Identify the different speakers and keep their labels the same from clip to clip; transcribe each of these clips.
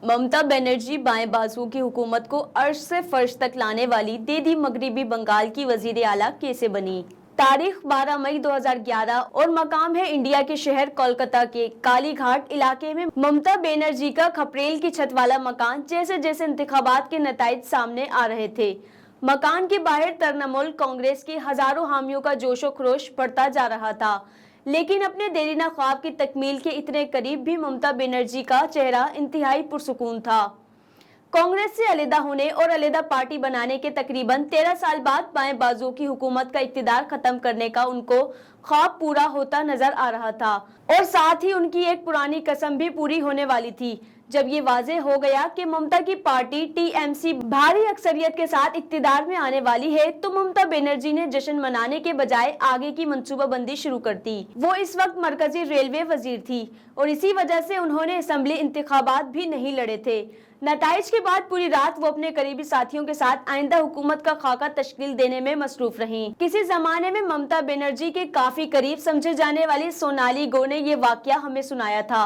Speaker 1: ममता बनर्जी बाएं बाजू की हुकूमत को अर्श से फर्श तक लाने वाली दीदी मगरिबी बंगाल की वजीर आला कैसे बनी। तारीख 12 मई 2011 और मकाम है इंडिया के शहर कोलकाता के कालीघाट इलाके में ममता बनर्जी का खपरेल की छत वाला मकान जैसे जैसे इंतखाबात के नताइज सामने आ रहे थे, मकान के बाहर तृणमूल कांग्रेस के हजारों हामियों का जोशो खरोश बढ़ता जा रहा था। लेकिन अपने देरीना ख्वाब की तकमील के इतने करीब भी ममता बनर्जी का चेहरा इंतहाई पुरसुकून था। कांग्रेस से अलहदा होने और अलहदा पार्टी बनाने के तकरीबन 13 साल बाद बाएं बाजू की हुकूमत का इक्तिदार खत्म करने का उनको ख्वाब पूरा होता नजर आ रहा था और साथ ही उनकी एक पुरानी कसम भी पूरी होने वाली थी। जब ये वाज़ेह हो गया कि ममता की पार्टी टीएमसी भारी अक्सरियत के साथ इक्तिदार में आने वाली है, तो ममता बनर्जी ने जश्न मनाने के बजाय आगे की मंसूबाबंदी शुरू कर दी। वो इस वक्त मरकजी रेलवे वजीर थी और इसी वजह से उन्होंने असेंबली इंतखाबात भी नहीं लड़े थे। नताइज के बाद पूरी रात वो अपने करीबी साथियों के साथ आइंदा हुकूमत का खाका तश्कील देने में मसरूफ रहीं। किसी जमाने में ममता बनर्जी के काफी करीब समझे जाने वाली सोनाली गो ने ये वाकया हमें सुनाया था।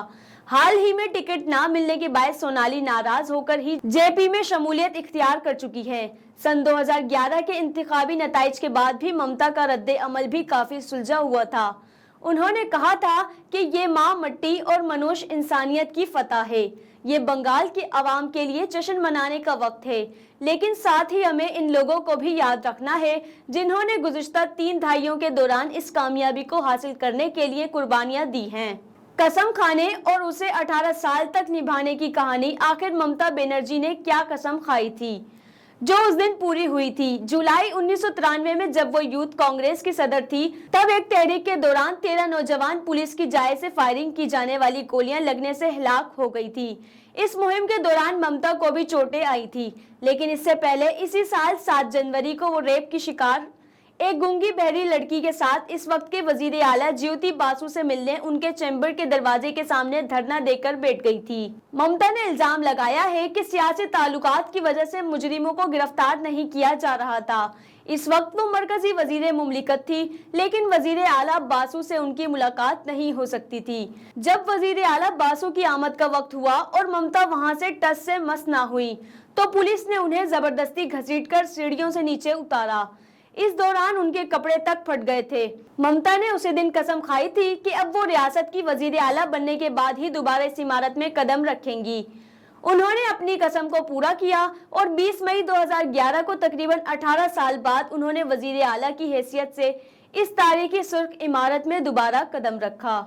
Speaker 1: हाल ही में टिकट ना मिलने के बाद सोनाली नाराज होकर ही जेपी में शमूलियत इख्तियार कर चुकी है। सन 2011 के इंतखाबी नताइज के बाद भी ममता का रद्दे अमल भी काफी सुलझा हुआ था। उन्होंने कहा था कि ये माँ मट्टी और मनुष्य इंसानियत की फतह है। ये बंगाल के अवाम के लिए जश्न मनाने का वक्त है, लेकिन साथ ही हमें इन लोगों को भी याद रखना है जिन्होंने गुज़िश्ता 3 दहाइयों के दौरान इस कामयाबी को हासिल करने के लिए कुर्बानियां दी हैं। कसम खाने और उसे 18 साल तक निभाने की कहानी आखिर ममता बनर्जी ने क्या कसम खाई थी जो उस दिन पूरी हुई थी। जुलाई 1993 में जब वो यूथ कांग्रेस की सदर थी, तब एक तहरीक के दौरान 13 नौजवान पुलिस की जाय से फायरिंग की जाने वाली गोलियां लगने से हलाक हो गई थी। इस मुहिम के दौरान ममता को भी चोटें आई थी, लेकिन इससे पहले इसी साल 7 जनवरी को वो रेप की शिकार एक गूंगी बहरी लड़की के साथ इस वक्त के वजीर आला ज्योति बासु से मिलने उनके चैम्बर के दरवाजे के सामने धरना देकर बैठ गई थी। ममता ने इल्जाम लगाया है कि सियासी ताल्लुकात की वजह से मुजरिमों को गिरफ्तार नहीं किया जा रहा था। इस वक्त वो मरकजी वजीर मुमलिकत थी, लेकिन वजीर आला बासु से उनकी मुलाकात नहीं हो सकती थी। जब वजीर आला बासु की आमद का वक्त हुआ और ममता वहां से टस से मस ना हुई, तो पुलिस ने उन्हें जबरदस्ती घसीटकर सीढ़ियों से नीचे उतारा। इस दौरान उनके कपड़े तक फट गए थे। ममता ने उसी दिन कसम खाई थी कि अब वो रियासत की वजीर आला बनने के बाद ही दोबारा इस इमारत में कदम रखेंगी। उन्होंने अपनी कसम को पूरा किया और 20 मई 2011 को तकरीबन 18 साल बाद उन्होंने वजीर आला की हैसियत से इस तारीखी सुर्ख इमारत में दोबारा कदम रखा।